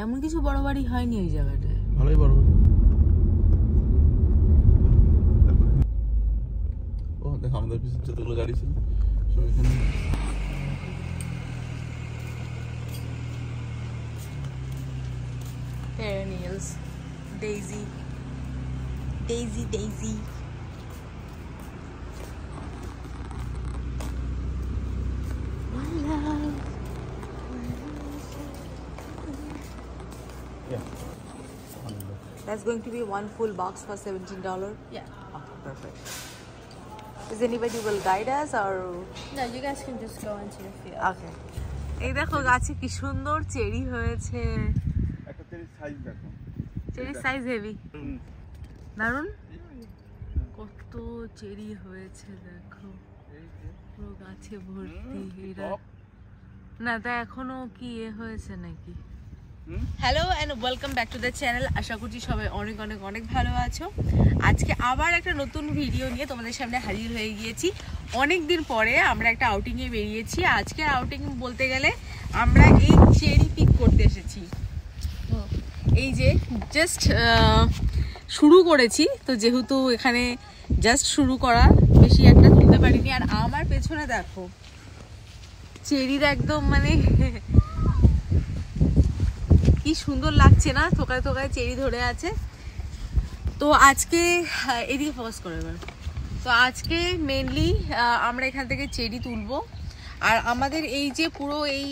এমন কিছু বড় বাড়ি হয়নি ওই জায়গাটায়। ভালোই বড় বাড়ি। ও দেখ আমাদের পিছনে যতগুলো গাড়ি ছিল সব এখানে। Perennials, daisy, daisy, daisy. Yeah. That's going to be one full box for $17? Yeah. Okay, perfect. Is anybody will guide us or? No, you guys can just go into your field. Okay. এই দেখো গাছে কি সুন্দর cherry হয়েছে। একটা চেরির size দেখো। Cherry size heavy. দারুন। কত চেরি হয়েছে দেখো। পুরো গাছে ভর্তি এরা। না তা এখনো কি হয়েছে নাকি? Hello and welcome back to the channel. আশা করছি সবাই অনেক অনেক অনেক ভালো আছো। আজকে আবার একটা নতুন ভিডিও নিয়ে তোমাদের সামনে হাজির হয়ে গিয়েছি। অনেক দিন পরে আমরা একটা আউটিংয়ে বেরিয়েছি। আজকে আউটিং বলতে গেলে আমরা এই চেরি পিক করতে এসেছি। এই যে জাস্ট শুরু করেছি, তো যেহেতু এখানে জাস্ট শুরু করা, বেশি একটা তুলতে পারিনি। আর আমার পেছনে দেখো চেরির একদম মানে কি সুন্দর লাগছে না, থোকায় থোকায় চেরি ধরে আছে। তো আজকে এদিকে ফোকাস করে এবার। তো আজকে মেনলি আমরা এখান থেকে চেরি তুলবো। আর আমাদের এই যে পুরো এই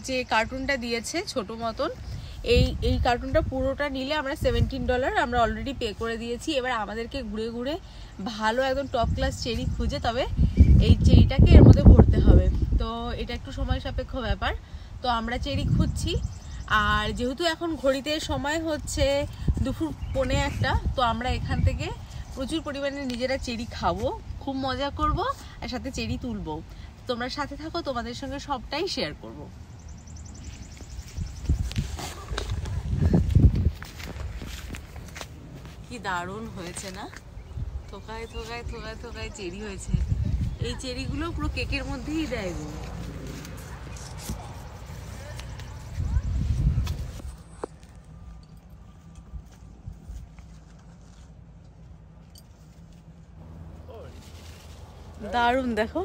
যে কার্টুনটা দিয়েছে ছোট মতন, এই কার্টুনটা পুরোটা নিলে আমরা $17 আমরা অলরেডি পে করে দিয়েছি। এবার আমাদেরকে ঘুরে ঘুরে ভালো একদম টপ ক্লাস চেরি খুঁজে তবে এই চেরিটাকে এর মধ্যে ভরতে হবে। তো এটা একটু সময় সাপেক্ষ ব্যাপার। তো আমরা চেরি খুঁজছি। আর যেহেতু এখন ঘড়িতে সময় হচ্ছে 2:45, তো আমরা এখান থেকে প্রচুর পরিমাণে নিজেরা চেরি খাবো, খুব মজা করব আর সাথে চেরি তুলবো। তোমরা সাথে থাকো, তোমাদের সঙ্গে সবটাই শেয়ার করব। কি দারুণ হয়েছে না, থোকায় থোকায় থোকায় থোকায় চেরি হয়েছে। এই চেরিগুলো পুরো কেকের মধ্যেই দেয় গো। দারুণ দেখো,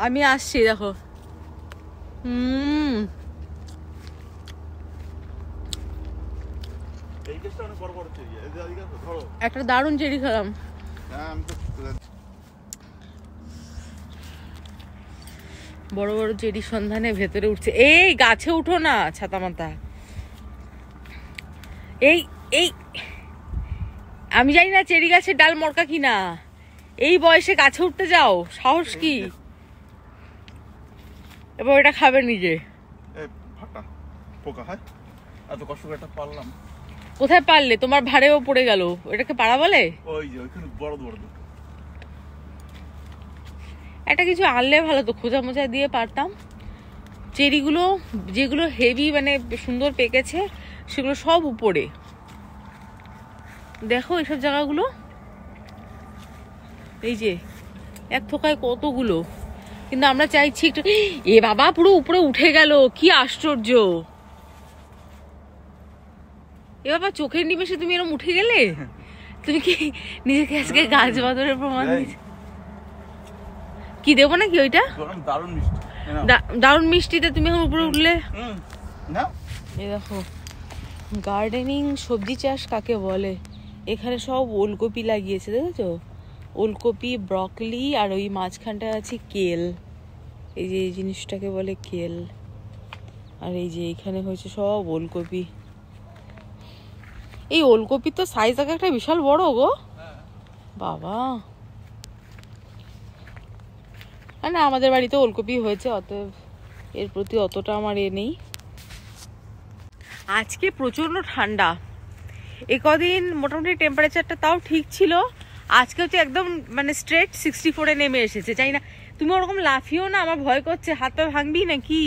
আমি আসছি দেখো। একটা দারুণ চেরি খেলাম। বড় বড় চেরি সন্ধানে ভেতরে উঠছে। এই গাছে উঠো না ছাতা মাথা। এই এই আমি জানি না চেরি গাছের ডাল মরকা কিনা, এই বয়সে গাছে উঠতে যাও, সাহস কি? এবার এটা খাবে নিজে। কোথায় পারলে? তোমার ভাড়েও পড়ে গেল। এটাকে পাড়া বলে? একটা কিছু আনলে ভালো তো, খোঁজা মোজা দিয়ে পারতাম। চেরিগুলো যেগুলো হেভি মানে সুন্দর পেকেছে সেগুলো সব উপরে। দেখো এইসব জায়গাগুলো, এই যে এক থোকায় কতগুলো। কিন্তু আমরা চাইছি একটু, এ বাবা পুরো উপরে উঠে গেল, কি আশ্চর্য! এ বাবা চোখের নিমেষে তুমি এরকম উঠে গেলে। তুমি কি নিজেকে আজকে গাছ বাদরের প্রমাণ দিচ্ছ? কি দেবো নাকি ওইটা? দারুণ মিষ্টিতে তুমি এখন উপরে উঠলে। এই দেখো গার্ডেনিং, সবজি চাষ কাকে বলে। এখানে সব ওলকপি লাগিয়েছে, দেখেছো? ওলকপি, ব্রকলি, আর ওই মাঝখানটা আছে কেল। এই যে এই জিনিসটাকে বলে কেল। আর এই যে এখানে হয়েছে সব ওলকপি। এই ওলকপি তো সাইজ আগে একটা বিশাল বড় গো বাবা। না আমাদের বাড়িতে ওলকপি হয়েছে, অতএব এর প্রতি অতটা আমার এ নেই। আজকে প্রচন্ড ঠান্ডা। এ কদিন মোটামুটি টেম্পারেচারটা তাও ঠিক ছিল। আজকে হচ্ছে একদম মানে স্ট্রেট 64-এ নেমে এসেছে। চাই না তুমি ওরকম লাফিও না, আমার ভয় করছে হাত পা ভাঙবি নাকি।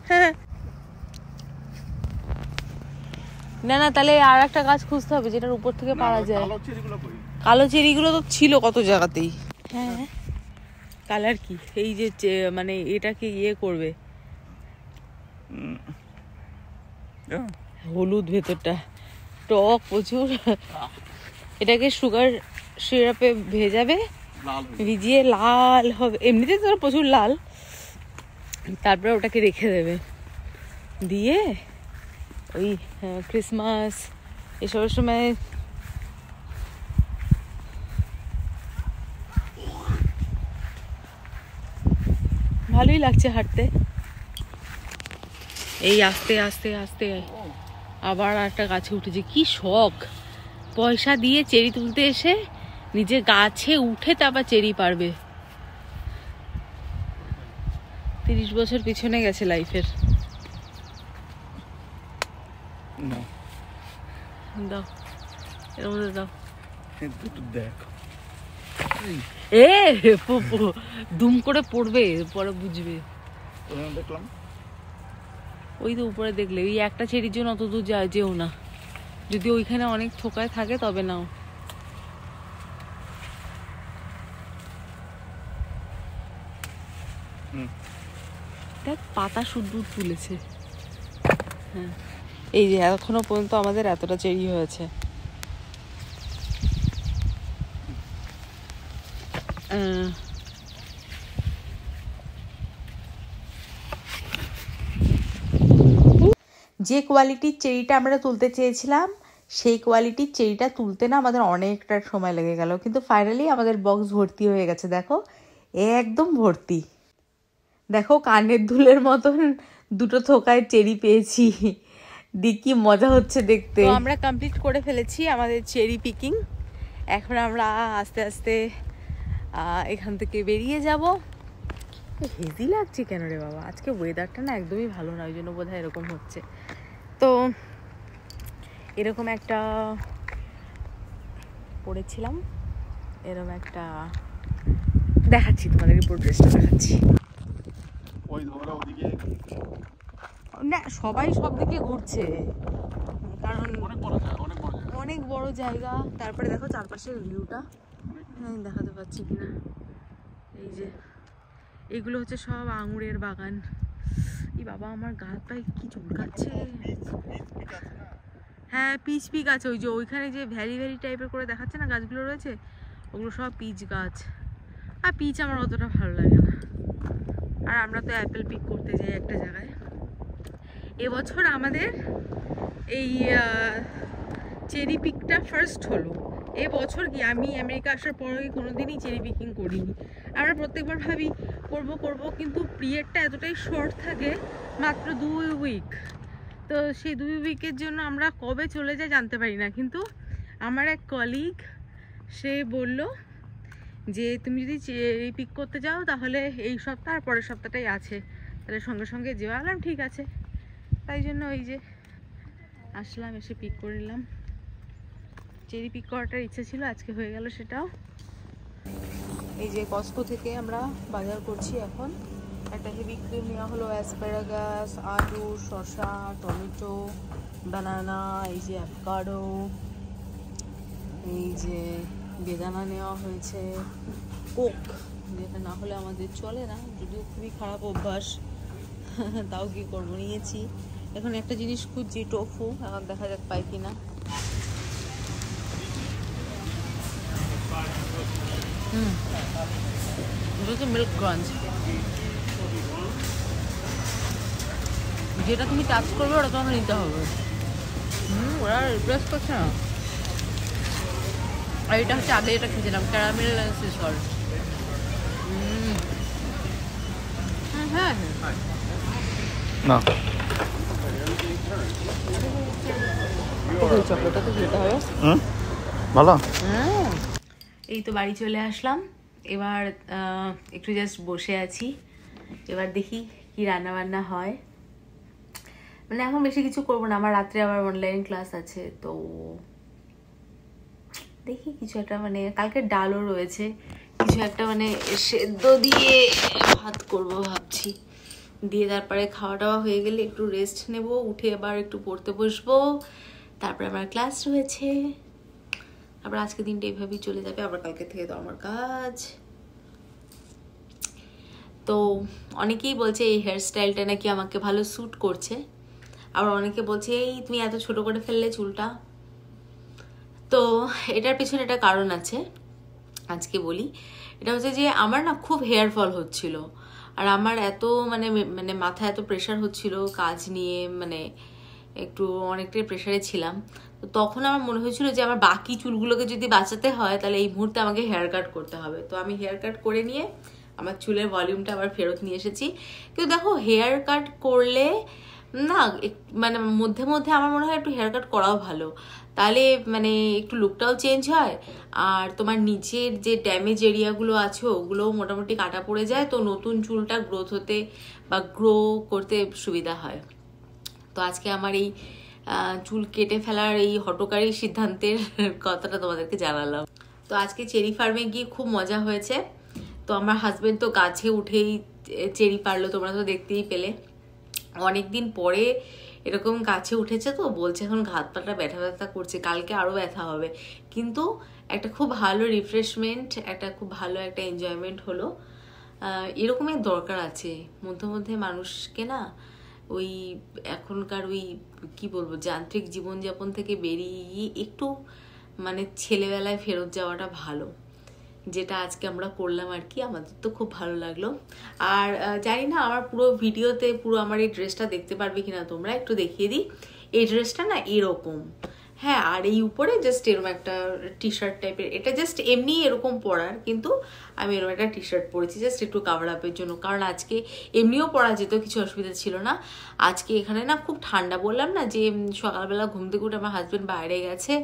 হ্যাঁ না না, তাহলে আর একটা গাছ খুঁজতে হবে যেটার উপর থেকে পারা যায়। কালো চেরিগুলো তো ছিল কত জায়গাতেই। হ্যাঁ কালার কি? এই যে মানে এটাকে ইয়ে করবে, হলুদ ভেতরটা, টক প্রচুর। এটাকে সুগার সিরাপে ভেজাবে, ভিজিয়ে লাল হবে, এমনিতে তো প্রচুর লাল। তারপরে ওটাকে রেখে দেবে, দিয়ে ওই ক্রিসমাস এসবের সময় ভালোই লাগছে হাঁটতে। এই আস্তে আস্তে আস্তে আবার একটা গাছে উঠেছে, কি শখ! পয়সা দিয়ে চেরি তুলতে এসে নিজে গাছে উঠে তারপর চেরি পারবে। 30 বছর পিছনে গেছে লাইফের। দাও, এর মধ্যে দাও। এ দুম করে পড়বে, পরে বুঝবে। দেখলাম ওই তো উপরে দেখলে, ওই একটা চেরির জন্য অত দূর যেও না। যদি ওইখানে অনেক থোকায় থাকে তবে নাও। দেখ পাতা শুদ্ধ তুলেছে। হ্যাঁ, এই যে এখনো পর্যন্ত আমাদের এতটা চেরি হয়েছে। যে কোয়ালিটির চেরিটা আমরা তুলতে চেয়েছিলাম সেই কোয়ালিটির চেরিটা তুলতে না আমাদের অনেকটা সময় লেগে গেল, কিন্তু ফাইনালি আমাদের বক্স ভর্তি হয়ে গেছে। দেখো একদম ভর্তি। দেখো কানের দুলের মতন দুটো থোকায় চেরি পেয়েছি, কি মজা হচ্ছে দেখতে। তো আমরা কমপ্লিট করে ফেলেছি আমাদের চেরি পিকিং। এখন আমরা আস্তে আস্তে এখান থেকে বেরিয়ে যাব। হেজি লাগছে কেন রে বাবা, আজকে ওয়েদারটা না একদমই ভালো না, ওই জন্য বোধহয় এরকম হচ্ছে। তো এরকম একটা পড়েছিলাম, এরকম একটা দেখাচ্ছি তোমাদের, রিপোর্ট ড্রেসটা দেখাচ্ছি। না সবাই সব দিকে ঘুরছে, কারণ অনেক বড় জায়গা। তারপরে দেখো চারপাশের ভিউটা, আমি দেখাতে পাচ্ছি কিনা। এই যে এগুলো হচ্ছে সব আঙুরের বাগান। এই বাবা আমার গা পায়ে কি চুলকাচ্ছে। হ্যাঁ পিচ পিক আছে, ওই যে ওইখানে যে ভ্যালি ভ্যালি টাইপের করে দেখাচ্ছে না গাছগুলো রয়েছে, ওগুলো সব পিচ গাছ। আর পিচ আমার অতটা ভালো লাগে না। আর আমরা তো অ্যাপেল পিক করতে যাই একটা জায়গায়। এবছর আমাদের এই চেরি পিকটা ফার্স্ট হলো। এবছর কি আমি আমেরিকা আসার পরে কোনোদিনই চেরি পিকিং করিনি। আমরা প্রত্যেকবার ভাবি করবো করবো, কিন্তু পিরিয়ডটা এতটাই শর্ট থাকে, মাত্র 2 উইক। তো সেই 2 উইকের জন্য আমরা কবে চলে যাই জানতে পারি না। কিন্তু আমার এক কলিগ সে বলল যে তুমি যদি চেরি পিক করতে যাও তাহলে এই সপ্তাহ আর পরের সপ্তাহটাই আছে, তাহলে সঙ্গে সঙ্গে যেও। আলাম ঠিক আছে, তাই জন্য ওই যে আসলাম, এসে পিক করে নিলাম। চেরি পিক করাটার ইচ্ছা ছিল, আজকে হয়ে গেল সেটাও। এই যে কস্কো থেকে আমরা বাজার করছি এখন। একটা হেভি ক্রিম নেওয়া হলো, অ্যাসপারাগাস, আলু, শসা, টমেটো, বানানা, এই যে অ্যাভোকাডো, এই যে বেদানা নেওয়া হয়েছে, কোক যেটা না হলে আমাদের চলে না, যদিও খুবই খারাপ অভ্যাস, তাও কি করবো, নিয়েছি। এখন একটা জিনিস খুঁজছি, টোফু, এখন দেখা যাক পাই কিনা। মিল্ক ক্রাঞ্চ, যেটা তুমি টাচ করবে ওটা তোমাকে নিতে হবে। ওরা রিপ্লেস করছে না। আর এটা হচ্ছে আগে যেটা খেয়েছিলাম, ক্যারামেল সি সল্ট। হ্যাঁ না চকলেটটা তো খেতে হবে। ভালো। এই তো বাড়ি চলে আসলাম, এবার একটু জাস্ট বসে আছি। এবার দেখি কি রান্না বান্না হয়। মানে এখন বেশি কিছু করবো না, আমার রাত্রে আবার অনলাইন ক্লাস আছে, তো দেখি কিছু একটা, মানে কালকে ডালও রয়েছে, কিছু একটা মানে সেদ্ধ দিয়ে ভাত করবো ভাবছি। দিয়ে তারপরে খাওয়া দাওয়া হয়ে গেলে একটু রেস্ট নেব, উঠে আবার একটু পড়তে বসবো। তারপরে আমার ক্লাস রয়েছে, আবার আজকে দিনটা এইভাবেই চলে যাবে। আবার কালকে থেকে তো আমার কাজ। তো অনেকেই বলছে এই হেয়ার স্টাইলটা নাকি আমাকে ভালো স্যুট করছে, আবার অনেকে বলছে এই তুমি এত ছোট করে ফেললে চুলটা। তো এটার পিছনে একটা কারণ আছে, আজকে বলি। এটা হচ্ছে যে আমার না খুব হেয়ার ফল হচ্ছিল, আর আমার এত মানে মানে মাথায় এত প্রেশার হচ্ছিল কাজ নিয়ে, মানে একটু অনেকটাই প্রেশারে ছিলাম। তো তখন আমার মনে হয়েছিল যে আমার বাকি চুলগুলোকে যদি বাঁচাতে হয় তাহলে এই মুহূর্তে আমাকে হেয়ার কাট করতে হবে। তো আমি হেয়ার কাট করে নিয়ে আমার চুলের ভলিউমটা আবার ফেরত নিয়ে এসেছি। কিন্তু দেখো হেয়ার কাট করলে না মানে মধ্যে মধ্যে আমার মনে হয় একটু হেয়ার কাট করাও ভালো, তাহলে মানে একটু লুকটাও চেঞ্জ হয়, আর তোমার নিচের যে ড্যামেজ এরিয়াগুলো আছে ওগুলোও মোটামুটি কাটা পড়ে যায়, তো নতুন চুলটা গ্রোথ হতে বা গ্রো করতে সুবিধা হয়। তো আজকে আমার এই চুল কেটে ফেলার এই হঠকারী সিদ্ধান্তের কথাটা তোমাদেরকে জানালাম। তো আজকে চেরি ফার্মে গিয়ে খুব মজা হয়েছে। তো আমার হাজবেন্ড তো গাছে উঠেই চেরি পারলো, তোমরা তো দেখতেই পেলে। অনেকদিন পরে এরকম গাছে উঠেছে, তো বলছে এখন হাত পাটা ব্যথা ব্যথা করছে, কালকে আরও ব্যথা হবে, কিন্তু একটা খুব ভালো রিফ্রেশমেন্ট, একটা খুব ভালো একটা এনজয়মেন্ট হলো। এরকমই দরকার আছে মধ্যে মধ্যে মানুষকে না, ওই এখনকার ওই কি বলবো যান্ত্রিক জীবনযাপন থেকে বেরিয়ে একটু মানে ছেলেবেলায় ফেরত যাওয়াটা ভালো, যেটা আজকে আমরা করলাম আর কি। আমাদের তো খুব ভালো লাগলো। আর জানি না আমার পুরো ভিডিওতে পুরো আমার এই ড্রেসটা দেখতে পারবে কিনা তোমরা, একটু দেখিয়ে দিই। এই ড্রেসটা না এরকম, হ্যাঁ, আর এই উপরে জাস্ট এরকম একটা টি শার্ট টাইপের, এটা জাস্ট এমনি এরকম পরার, কিন্তু আমি এরকম একটা টি শার্ট পরেছি জাস্ট একটু কাভার আপের জন্য, কারণ আজকে এমনিও পরা যেত, কিছু অসুবিধা ছিল না। আজকে এখানে না খুব ঠান্ডা, বললাম না যে সকালবেলা ঘুম থেকে উঠে আমার হাজবেন্ড বাইরে গেছে,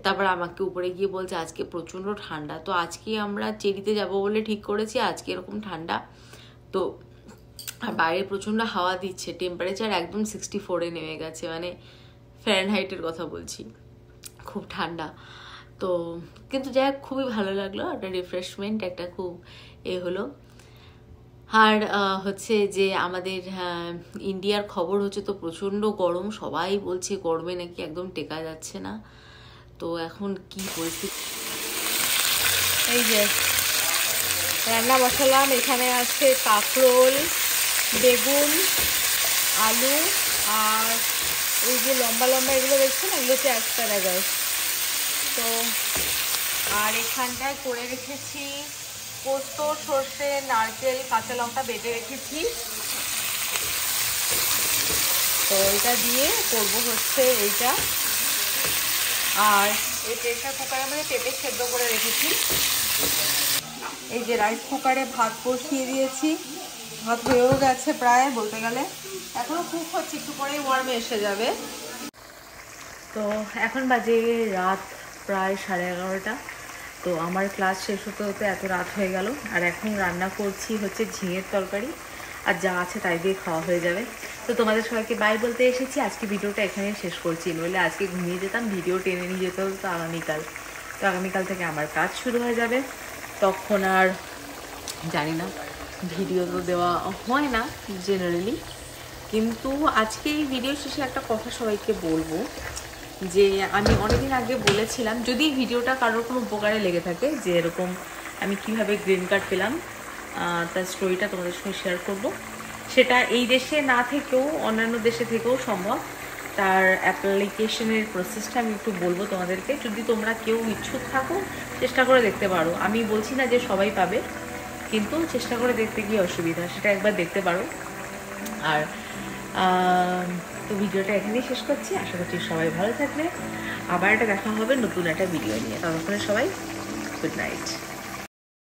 তারপর আমাকে উপরে গিয়ে বলছে আজকে প্রচণ্ড ঠান্ডা। তো আজকে আমরা চেরিতে যাব বলে ঠিক করেছি, আজকে এরকম ঠান্ডা, তো আর বাইরে প্রচণ্ড হাওয়া দিচ্ছে, টেম্পারেচার একদম 64-এ নেমে গেছে, মানে ফ্যারেনহাইটের কথা বলছি, খুব ঠান্ডা। তো কিন্তু যাই হোক খুবই ভালো লাগলো, একটা রিফ্রেশমেন্ট, একটা খুব হলো। আর হচ্ছে যে আমাদের ইন্ডিয়ার খবর হচ্ছে তো প্রচণ্ড গরম, সবাই বলছে গরমে নাকি একদম টেকা যাচ্ছে না। তো এখন কি পরিস্থিতি, এই যে রান্না বসালাম, এখানে আছে কাঁকরোল, বেগুন, আলু, আর এই যে লম্বা লম্বা এগুলো দেখছেন এগুলো হচ্ছে অ্যাসপারাগাস। তো আর এখানটায় করে রেখেছি পোস্ত, সর্ষে, নারকেল, কাঁচা লঙ্কা বেটে রেখেছি। তো এটা দিয়ে করবো হচ্ছে এইটা। আর এই প্রেসার কুকারে মধ্যে পেঁপে সেদ্ধ করে রেখেছি। এই যে রাইস কুকারে ভাত বসিয়ে দিয়েছি, ভাত হয়েও গেছে প্রায় বলতে গেলে, এখনো কুক হচ্ছে, একটু পরেই ওয়ার্মে এসে যাবে। তো এখন বাজে রাত প্রায় 11:30। তো আমার ক্লাস শেষ হতে হতে এত রাত হয়ে গেল, আর এখন রান্না করছি হচ্ছে ঝিঙের তরকারি, আর যা আছে তাই দিয়ে খাওয়া হয়ে যাবে। তো তোমাদের সবাইকে বাই বলতে এসেছি, আজকে ভিডিওটা এখানে শেষ করছি, নইলে আজকে ঘুমিয়ে যেতাম, ভিডিও টেনে নিয়ে যেতে হতো আগামীকাল। তো আগামীকাল থেকে আমার কাজ শুরু হয়ে যাবে, তখন আর জানি না, ভিডিও তো দেওয়া হয় না জেনারেলি। কিন্তু আজকে এই ভিডিও শেষে একটা কথা সবাইকে বলবো, যে আমি অনেকদিন আগে বলেছিলাম, যদি ভিডিওটা কারোর কোনো উপকারে লেগে থাকে, যে এরকম আমি কিভাবে গ্রিন কার্ড পেলাম তার স্টোরিটা তোমাদের সঙ্গে শেয়ার করব। সেটা এই দেশে না থেকেও অন্যান্য দেশে থেকেও সম্ভব, তার অ্যাপ্লিকেশনের প্রসেসটা আমি একটু বলবো তোমাদেরকে। যদি তোমরা কেউ ইচ্ছুক থাকো চেষ্টা করে দেখতে পারো, আমি বলছি না যে সবাই পাবে, কিন্তু চেষ্টা করে দেখতে গিয়ে অসুবিধা, সেটা একবার দেখতে পারো। আর তো ভিডিওটা এখানেই শেষ করছি, আশা করছি সবাই ভালো থাকবে, আবার একটা দেখা হবে নতুন একটা ভিডিও নিয়ে, ততক্ষণে সবাই গুড নাইট।